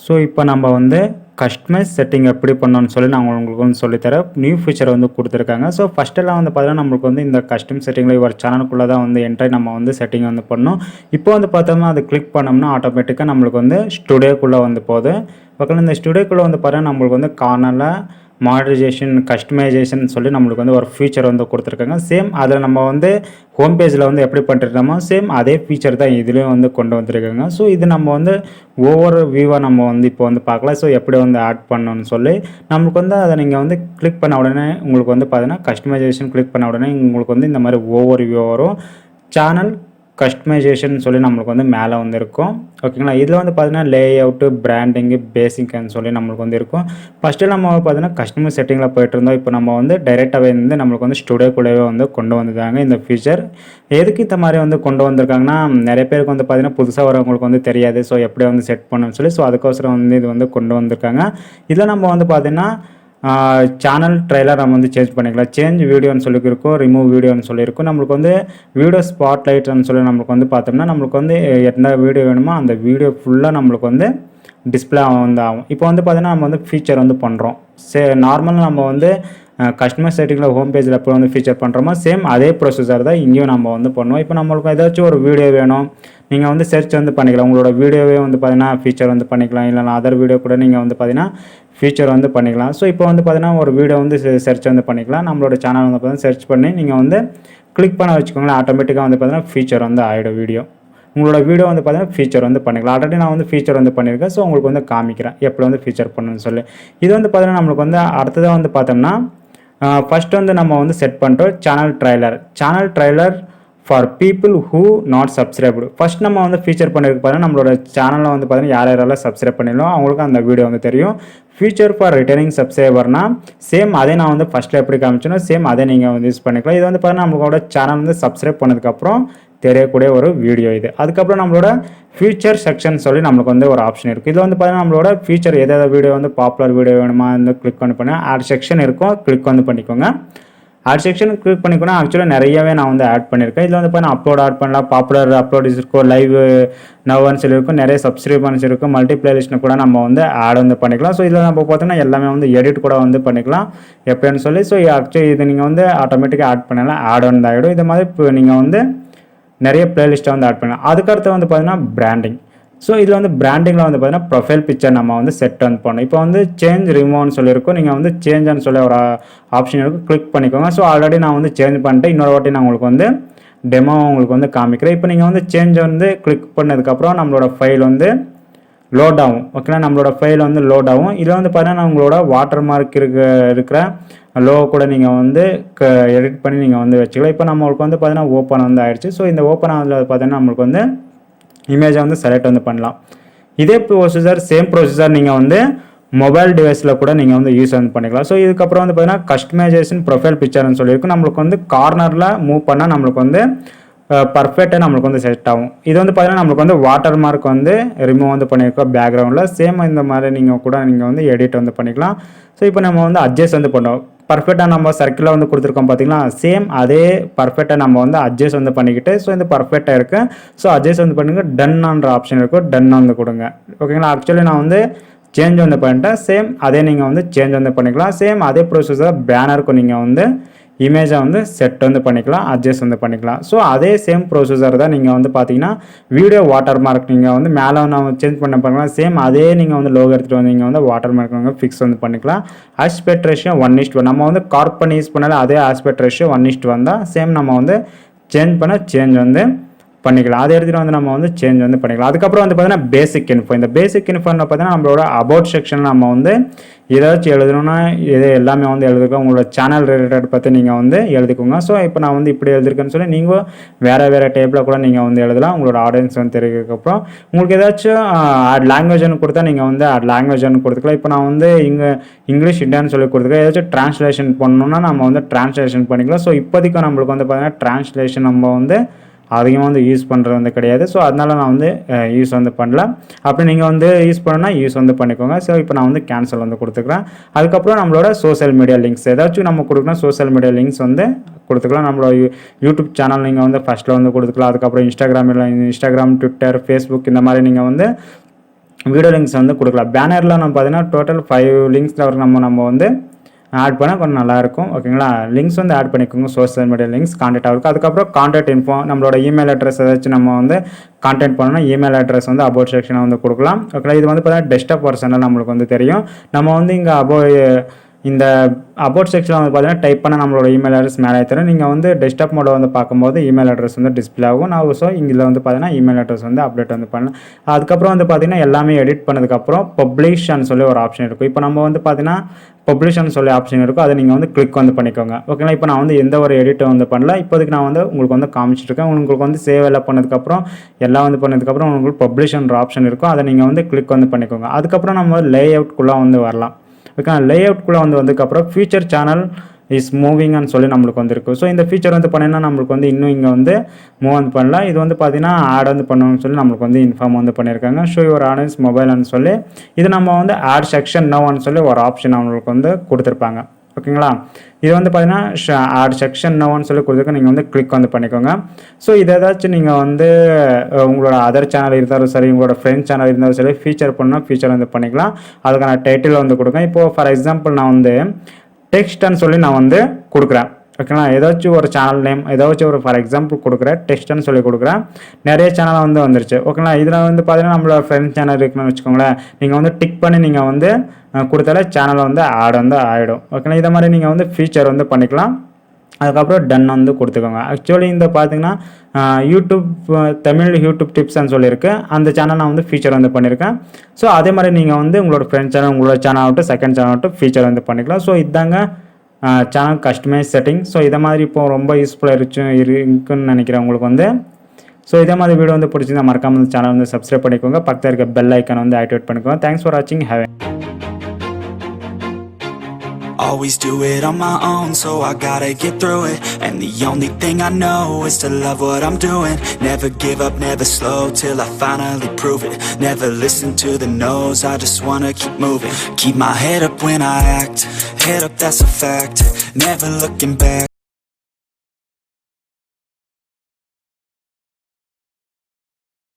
So இப்போ நம்ம வந்து கஸ்டமைஸ் செட்டிங் எப்படி பண்ணணும்னு சொல்லி நான் உங்களுக்கு வந்து சொல்லித்தரேன். நியூ ஃபீச்சர் வந்து கொடுத்துருக்காங்க. ஸோ ஃபஸ்ட்டெல்லாம் வந்து பார்த்தீங்கன்னா நம்மளுக்கு வந்து இந்த கஸ்டம் செட்டிங்கில் ஒரு சேனலுக்குள்ளே தான் வந்து என்ட்ரி நம்ம வந்து செட்டிங் வந்து பண்ணணும். இப்போ வந்து பார்த்தோம்னா அது கிளிக் பண்ணோம்னா ஆட்டோமேட்டிக்காக நம்மளுக்கு வந்து ஸ்டுடியோக்குள்ளே வந்து போகுது. பக்கத்தில் இந்த ஸ்டுடியோக்குள்ளே வந்து பார்த்தீங்கன்னா நம்மளுக்கு வந்து கார்னரில் மாடரைசேஷன் கஸ்டமைசேஷன் சொல்லி நம்மளுக்கு வந்து ஒரு ஃபீச்சர் வந்து கொடுத்துருக்காங்க. சேம் அதில் நம்ம வந்து ஹோம் பேஜில் வந்து எப்படி பண்ணிருக்கோமோ சேம் அதே ஃபீச்சர் தான் இதுலேயும் வந்து கொண்டு வந்திருக்காங்க. ஸோ இது நம்ம வந்து ஒவ்வொரு வியூவாக நம்ம வந்து இப்போ வந்து பார்க்கலாம். ஸோ எப்படி வந்து ஆட் பண்ணணும்னு சொல்லி நம்மளுக்கு வந்து அதை நீங்கள் வந்து கிளிக் பண்ண உடனே உங்களுக்கு வந்து பார்த்தீங்கன்னா கஸ்டமைசேஷன் கிளிக் பண்ண உடனே உங்களுக்கு வந்து இந்த மாதிரி ஒவ்வொரு வியூ வரும். சேனல் கஸ்டமைசேஷன் சொல்லி நம்மளுக்கு வந்து மேலே வந்து இருக்கும். ஓகேங்களா. இதில் வந்து பார்த்தீங்கன்னா லே அவுட்டு பிராண்டிங்கு பேசிக்னு சொல்லி நம்மளுக்கு வந்து இருக்கும். ஃபஸ்ட்டு நம்ம பார்த்தீங்கன்னா கஸ்டமர் செட்டிங்கில் போயிட்டு இருந்தோம். இப்போ நம்ம வந்து டைரெக்டாகவே வந்து நம்மளுக்கு வந்து ஸ்டுடியோக்குள்ளேயே வந்து கொண்டு வந்துட்டாங்க இந்த ஃபீச்சர். எதுக்கு இந்த மாதிரி வந்து கொண்டு வந்திருக்காங்கன்னா நிறைய பேருக்கு வந்து பார்த்தீங்கன்னா புதுசாக வரவங்களுக்கு வந்து தெரியாது. ஸோ எப்படி வந்து செட் பண்ணணும்னு சொல்லி ஸோ அதுக்கோசரம் வந்து இது வந்து கொண்டு வந்திருக்காங்க. இதில் நம்ம வந்து பார்த்தீங்கன்னா சேனல் ட்ரைலர் நம்ம வந்து சேஞ்ச் பண்ணிக்கலாம். சேஞ்ச் வீடியோன்னு சொல்லியிருக்கோம், ரிமூவ் வீடியோன்னு சொல்லியிருக்கோம். நம்மளுக்கு வந்து வீடியோ ஸ்பாட்லைட்னு சொல்லி நம்மளுக்கு வந்து பார்த்தோம்னா நம்மளுக்கு வந்து எந்த வீடியோ வேணுமோ அந்த வீடியோ ஃபுல்லாக நம்மளுக்கு வந்து டிஸ்பிளே வந்து ஆகும். இப்போ வந்து பார்த்தீங்கன்னா நம்ம வந்து ஃபீச்சர் வந்து பண்ணுறோம். நார்மலாக நம்ம வந்து கஸ்டமர் செட்டிங்கில் ஹோம் பேஜில் எப்போ வந்து ஃபீச்சர் பண்ணுறோமோ சேம் அதே ப்ரொசீஜர் தான் இங்கேயும் நம்ம வந்து பண்ணுவோம். இப்போ நம்மளுக்கு ஏதாச்சும் ஒரு வீடியோ வேணும், நீங்கள் வந்து சர்ச் வந்து பண்ணிக்கலாம். உங்களோட வீடியோவே வந்து பார்த்தீங்கன்னா ஃபீச்சர் வந்து பண்ணிக்கலாம். இல்லைனா அதர் வீடியோ கூட நீங்கள் வந்து பார்த்தீங்கன்னா ஃபீச்சர் வந்து பண்ணிக்கலாம். ஸோ இப்போ வந்து பார்த்தீங்கன்னா ஒரு வீடியோ வந்து சர்ச் வந்து பண்ணிக்கலாம். நம்மளோட சேனல் வந்து பார்த்தீங்கன்னா சர்ச் பண்ணி நீங்கள் வந்து கிளிக் பண்ண வச்சுக்கோங்களேன். ஆட்டோமேட்டிக்காக வந்து பார்த்தீங்கன்னா ஃபீச்சர் வந்து ஆகிடும் வீடியோ. உங்களோட வீடியோ வந்து பார்த்தீங்கன்னா ஃபீச்சர் வந்து பண்ணிக்கலாம். ஆல்ரெடி நான் வந்து ஃபீச்சர் வந்து பண்ணியிருக்கேன். ஸோ உங்களுக்கு வந்து காமிக்கிறேன் எப்படி வந்து ஃபீச்சர் பண்ணணும்னு சொல்லி. இது வந்து பார்த்தீங்கன்னா நம்மளுக்கு வந்து அடுத்ததாக வந்து பார்த்தோம்னா ஃபஸ்ட்டு வந்து நம்ம வந்து செட் பண்ணிட்டோம் channel trailer for people who not subscribed. First நம்ம வந்து ஃபீச்சர் பண்ணியிருக்கு பார்த்தீங்கன்னா நம்மளோட சேனலில் வந்து பார்த்தீங்கன்னா யாரெல்லாம் சப்ஸ்கிரைப் பண்ணிடலாம் அவங்களுக்கு அந்த வீடியோ வந்து தெரியும். ஃபீச்சர் ஃபார் ரிட்டர்னிங் சப்ஸ்கிரைபர்னா சேம் அதே நான் வந்து ஃபஸ்ட்டில் எப்படி காமிச்சோன்னா சேம் அதே நீங்கள் வந்து யூஸ் பண்ணிக்கலாம். இது வந்து பார்த்தீங்கன்னா நம்மளோட சேனல் வந்து சப்ஸ்கிரைப் பண்ணதுக்கப்புறம் தெரியக்கூடிய ஒரு வீடியோ இது. அதுக்கப்புறம் நம்மளோட ஃபியூச்சர் செக்ஷன் சொல்லி நம்மளுக்கு வந்து ஒரு ஆப்ஷன் இருக்குது. இதில் வந்து பார்த்தீங்கன்னா நம்மளோட ஃபியூச்சர் எதாவது வீடியோ வந்து பாப்புலர் வீடியோ வேணுமா வந்து கிளிக் பண்ணி ஆட் செக்ஷன் இருக்கும், கிளிக் வந்து பண்ணிக்கோங்க. ஆட் செக்ஷன் கிளிக் பண்ணிக்கோன்னா ஆக்சுவலாக நிறையவே நான் வந்து ஆட் பண்ணியிருக்கேன். இதில் வந்து பார்த்தீங்கன்னா அப்லோட் ஆட் பண்ணலாம், பாப்புலர் அப்லோட்ஸ் இருக்கும், லைவ் நவ்னு சொல்லியிருக்கும், நிறைய சப்ஸ்கிரைபர்ஸ் இருக்கும், மல்டி பிளேலிஸ்ட்னு கூட நம்ம வந்து ஆட் வந்து பண்ணிக்கலாம். ஸோ இதில் நம்ம பார்த்தோன்னா எல்லாமே வந்து எடிட் கூட வந்து பண்ணிக்கலாம் எப்படின்னு சொல்லி. ஸோ ஆக்சுவலி இது நீங்கள் வந்து ஆட்டோமேட்டிக்காக ஆட் பண்ணலாம், ஆட் வந்து ஆகிடும். இது மாதிரி இப்போ நீங்கள் வந்து நிறைய பிளேலிஸ்ட்டை வந்து ஆட் பண்ணலாம். அதுக்கடுத்து வந்து பார்த்தீங்கன்னா பிராண்டிங். ஸோ இதில் வந்து பிராண்டிங்கில் வந்து பார்த்தீங்கன்னா ப்ரொஃபைல் பிக்சர் நம்ம வந்து செட் வந்து பண்ணணும். இப்போ வந்து சேஞ்ச் ரிமூவ்னு சொல்லியிருக்கோம், நீங்கள் வந்து சேஞ்சுன்னு சொல்லி ஒரு ஆப்ஷன் இருக்கும், கிளிக் பண்ணிக்கோங்க. ஸோ ஆல்ரெடி நான் வந்து சேஞ்ச் பண்ணிட்டு இன்னொரு வாட்டி நான் உங்களுக்கு வந்து டெமோ உங்களுக்கு வந்து காமிக்கிறேன். இப்போ நீங்கள் வந்து சேஞ்ச் வந்து கிளிக் பண்ணதுக்கப்புறம் நம்மளோட ஃபைல் வந்து லோட் ஆகும். ஓகேங்களா. நம்மளோட ஃபைல் வந்து லோட் ஆகும். இதில் வந்து பார்த்தீங்கன்னா உங்களோட வாட்டர் மார்க் இருக்கிற லோ கூட நீங்கள் வந்து எடிட் பண்ணி நீங்கள் வந்து வச்சுக்கலாம். இப்போ நம்மளுக்கு வந்து பார்த்தீங்கன்னா ஓப்பன் வந்து ஆயிடுச்சு. ஸோ இந்த ஓப்பன் ஆனதில் பார்த்தீங்கன்னா நம்மளுக்கு வந்து இமேஜை வந்து செலக்ட் வந்து பண்ணலாம். இதே ப்ரொசீஜர் சேம் ப்ரொசீஜர் நீங்கள் வந்து மொபைல் டிவைஸில் கூட நீங்கள் வந்து யூஸ் வந்து பண்ணிக்கலாம். ஸோ இதுக்கப்புறம் வந்து பார்த்தீங்கன்னா கஸ்டமைசேஷன் ப்ரொஃபைல் பிக்சர்னு சொல்லியிருக்கும். நம்மளுக்கு வந்து கார்னரில் மூவ் பண்ணால் நம்மளுக்கு வந்து பர்ஃபெக்டாக நம்மளுக்கு வந்து செட் ஆகும். இது வந்து பார்த்தீங்கன்னா நம்மளுக்கு வந்து வாட்டர் மார்க் வந்து ரிமூவ் வந்து பண்ணியிருக்கோம் பேக்ரவுண்டில். சேம் இந்த மாதிரி நீங்கள் கூட நீங்கள் வந்து எடிட் வந்து பண்ணிக்கலாம். ஸோ இப்போ நம்ம வந்து அட்ஜஸ்ட் வந்து பண்ணுவோம். பர்ஃபெக்டாக நம்ம சர்க்கிளில் வந்து கொடுத்துருக்கோம் பார்த்தீங்களா, சேம் அதே பர்ஃபெக்டாக நம்ம வந்து அட்ஜஸ்ட் வந்து பண்ணிக்கிட்டு ஸோ இந்த பர்ஃபெக்டாக இருக்குது. ஸோ அட்ஜஸ்ட் வந்து பண்ணுங்க, டன்ன்ற ஆப்ஷன் இருக்கும், டன் வந்து கொடுங்க. ஓகேங்களா. ஆக்சுவலி நான் வந்து சேஞ்ச் வந்து பண்ணிட்டேன். சேம் அதே நீங்கள் வந்து சேஞ்ச் வந்து பண்ணிக்கலாம். சேம் அதே ப்ரொசீஜர் பேனருக்கு நீங்கள் வந்து இமேஜை வந்து செட் வந்து பண்ணிக்கலாம், அட்ஜஸ்ட் வந்து பண்ணிக்கலாம். ஸோ அதே சேம் ப்ரொசீஜர் தான் நீங்கள் வந்து பார்த்தீங்கன்னா வீடியோ வாட்டர் மார்க் நீங்கள் வந்து மேலே நம்ம சேஞ்ச் பண்ண பண்ணிக்கலாம். சேம் அதே நீங்கள் வந்து லோகோ எடுத்துகிட்டு வந்து நீங்கள் வந்து வாட்டர் மார்க் வந்து ஃபிக்ஸ் வந்து பண்ணிக்கலாம். ஆஸ்பெக்ட் ரேஷியோ 1:1 நம்ம வந்து கார்ப் பண்ணி யூஸ் பண்ணாலும் அதே ஆஸ்பெக்ட் ரேஷியோ 1:1 தான். சேம் நம்ம வந்து சேஞ்ச் வந்து பண்ணிக்கலாம். அதை எடுத்துகிட்டு வந்து நம்ம வந்து சேஞ்ச் வந்து பண்ணிக்கலாம். அதுக்கப்புறம் வந்து பார்த்தீங்கன்னா பேசிக் இன்ஃபோ. இந்த பேசிக் இன்ஃபோன்னு பார்த்தீங்கன்னா நம்மளோட அபவுட் செக்ஷன் நம்ம வந்து ஏதாச்சும் எழுதணும்னா இது எல்லாமே வந்து எழுதிருக்கோம். உங்களோட சேனல் ரிலேட்டட் பற்றி நீங்கள் வந்து எழுதிக்கோங்க. ஸோ இப்போ நான் வந்து இப்படி எழுதிருக்கேன்னு சொல்லி நீங்கள் வேறு டேப்பில் கூட நீங்கள் வந்து எழுதலாம். உங்களோட ஆடியன்ஸ் வந்து தெரிவிக்கிறதுக்கப்புறம் உங்களுக்கு ஏதாச்சும் லாங்குவேஜ்னு கொடுத்தா நீங்கள் வந்து லாங்குவேஜ்னு கொடுத்துக்கலாம். இப்போ நான் வந்து இங்கிலீஷ் இண்டியான்னு சொல்லி கொடுத்துருக்கேன். ஏதாச்சும் ட்ரான்ஸ்லேஷன் பண்ணணும்னா நம்ம வந்து ட்ரான்ஸ்லேஷன் பண்ணிக்கலாம். ஸோ இப்போதைக்கு நம்மளுக்கு வந்து பார்த்தீங்கன்னா ட்ரான்ஸ்லேஷன் நம்ம வந்து அதிகமாக வந்து யூஸ் பண்ணுறது வந்து கிடையாது. ஸோ அதனால் நான் வந்து யூஸ் வந்து பண்ணல. அப்படி நீங்கள் வந்து யூஸ் பண்ணணும்னா யூஸ் வந்து பண்ணிக்கோங்க. ஸோ இப்போ நான் வந்து கேன்சல் வந்து கொடுத்துக்கிறேன். அதுக்கப்புறம் நம்மளோட சோஷியல் மீடியா லிங்க்ஸ் ஏதாச்சும் நம்ம கொடுக்கணும், சோஷியல் மீடியா லிங்க்ஸ் வந்து கொடுத்துக்கலாம். நம்மளோட யூடியூப் சேனல் நீங்கள் வந்து ஃபஸ்ட்டில் வந்து கொடுத்துக்கலாம். அதுக்கப்புறம் இன்ஸ்டாகிராம், ட்விட்டர், ஃபேஸ்புக் இந்த மாதிரி நீங்கள் வந்து வீடியோ லிங்க்ஸ் வந்து கொடுக்கலாம். பேனரில் நம்ம பார்த்தீங்கன்னா டோட்டல் 5 லிங்க்ஸில் வர நம்ம வந்து ஆட் பண்ணால் கொஞ்சம் நல்லாயிருக்கும். ஓகேங்களா, லிங்க்ஸ் வந்து ஆட் பண்ணிக்கோங்க. சோஷியல் மீடியா லிங்க்ஸ் கான்டாக்ட் ஆகும். அதுக்கப்புறம் கான்டாக்ட் இன்ஃபோ, நம்மளோட இமெயில் அட்ரஸ் ஏதாச்சும் நம்ம வந்து கான்டாக்ட் பண்ணணும்னா இமெயில் அட்ரஸ் வந்து அபவுட் செக்ஷனை வந்து கொடுக்கலாம். ஓகேங்களா, இது வந்து பார்த்தீங்கன்னா டெஸ்க்டாப் வெர்ஷனில் நம்மளுக்கு வந்து தெரியும். நம்ம வந்து இங்கே இந்த அபவுட் செக்ஷனில் வந்து பார்த்தீங்கன்னா டைப் பண்ண நம்மளோட இமெயில் அட்ரஸ் மேலே தரும். நீங்கள் வந்து டெஸ்க்டாப் மோட வந்து பார்க்கும்போது இமெயில் அட்ரஸ் வந்து டிஸ்பிளே ஆகும். நான் ஸோ இதில் வந்து பார்த்தீங்கன்னா இமெயில் அட்ரஸ் வந்து அப்டேட் வந்து பண்ணலாம். அதுக்கப்புறம் வந்து பார்த்தீங்கன்னா எல்லாமே எடிட் பண்ணதுக்கப்புறம் பப்ளிஷ்னு சொல்லி ஒரு ஆப்ஷன் இருக்கும். இப்போ நம்ம வந்து பார்த்தீங்கன்னா பப்ளிஷ்னு சொல்லி ஆப்ஷன் இருக்கும். அதை நீங்கள் வந்து கிளிக் வந்து பண்ணிக்கோங்க. ஓகேங்களா, இப்போ நான் வந்து எந்த ஒரு எடிட்டும் வந்து பண்ணல. இப்போதைக்கு நான் வந்து உங்களுக்கு வந்து காமிச்சிருக்கேன். உங்களுக்கு வந்து சேவ் எல்லாம் பண்ணதுக்கப்புறம் எல்லாம் வந்து பண்ணதுக்கப்புறம் உங்களுக்கு பப்ளிஷ்ன்ற ஆப்ஷன் இருக்கும். அதை நீங்கள் வந்து கிளிக் வந்து பண்ணிக்கோங்க. அதுக்கப்புறம் நம்ம லே அவுட்குள்ளே வந்து வரலாம். ஓகே, லே அவுட்குள்ளே வந்து வந்ததுக்கப்புறம் ஃபியூச்சர் சேனல் இஸ் மூவிங்னு சொல்லி நம்மளுக்கு வந்துருக்கு. ஸோ இந்த ஃபீச்சர் வந்து பண்ணினா நம்மளுக்கு வந்து இன்னும் இங்கே வந்து மூவ் வந்து பண்ணலாம். இது வந்து பார்த்தீங்கன்னா ஆட் வந்து பண்ணணும்னு சொல்லி நம்மளுக்கு வந்து இன்ஃபார்ம் வந்து பண்ணியிருக்காங்க. ஷோ யுவர் ஆடியன்ஸ் மொபைல்னு சொல்லி இது நம்ம வந்து ஆட் செக்ஷன் நோன்னு சொல்லி ஒரு ஆப்ஷன் அவங்களுக்கு வந்து கொடுத்துருப்பாங்க. ஓகேங்களா, இது வந்து பார்த்தீங்கன்னா ஆட் செக்ஷன் நோன்னு சொல்லி கொடுத்துருக்க நீங்கள் வந்து கிளிக் வந்து பண்ணிக்கோங்க. ஸோ இது ஏதாச்சும் நீங்கள் வந்து உங்களோட அதர் சேனல் இருந்தாலும் சரி, உங்களோட ஃப்ரெண்ட் சேனல் இருந்தாலும் சரி, ஃபீச்சர் பண்ணால் ஃபீச்சர் வந்து பண்ணிக்கலாம். அதுக்கான டைட்டில் வந்து கொடுங்க. இப்போது ஃபார் எக்ஸாம்பிள் நான் வந்து டெக்ஸ்ட்னு சொல்லி நான் வந்து கொடுக்குறேன். ஓகேங்களா, ஏதாச்சும் ஒரு சேனல் நேம் ஏதாச்சும் ஒரு ஃபார் எக்ஸாம்பிள் கொடுக்குறேன், டெக்ஸ்ட்னு சொல்லி கொடுக்குறேன். நிறைய சேனல் வந்து வந்துருச்சு. ஓகேங்களா, இதில் வந்து பார்த்தீங்கன்னா நம்மளோட ஃப்ரெண்ட் சேனல் இருக்குன்னு வச்சுக்கோங்களேன். நீங்கள் வந்து டிக் பண்ணி நீங்கள் வந்து கொடுத்தாலே சேனல் வந்து ஆட் வந்து ஆகிடும். ஓகேங்களா, இதை மாதிரி நீங்கள் வந்து ஃபீச்சர் வந்து பண்ணிக்கலாம். அதுக்கப்புறம் டன் வந்து கொடுத்துக்கோங்க. ஆக்சுவலி இந்த பார்த்தீங்கன்னா யூடியூப் தமிழ் யூடியூப் டிப்ஸ்ன்னு சொல்லியிருக்கு. அந்த சேனல் நான் வந்து ஃபீச்சர் வந்து பண்ணியிருக்கேன். ஸோ அதே மாதிரி நீங்கள் வந்து உங்களோட ஃப்ரெண்ட் சேனல், உங்களோட சேனல் ஆகட்டும், செகண்ட் சேனல் ஆகட்டும் ஃபீச்சர் வந்து பண்ணிக்கலாம். ஸோ இதாங்க சேனல் கஸ்டமைஸ் செட்டிங். ஸோ இதை மாதிரி இப்போ ரொம்ப யூஸ்ஃபுல்லாக இருக்குன்னு நினைக்கிறேன் உங்களுக்கு வந்து. ஸோ இதே மாதிரி வீடியோ வந்து பிடிச்சிருந்தா மறக்காம இந்த சேனல் வந்து சப்ஸ்கிரைப் பண்ணிக்கோங்க. பக்கத்தில் இருக்க பெல் ஐக்கான் வந்து ஆக்டிவேட் பண்ணிக்கோங்க. தேங்க்ஸ் ஃபார் வாட்சிங். Always do it on my own, so I gotta get through it. And the only thing I know is to love what I'm doing. Never give up, never slow, till I finally prove it. Never listen to the no's, I just wanna keep moving. Keep my head up when I act, head up, that's a fact. Never looking back.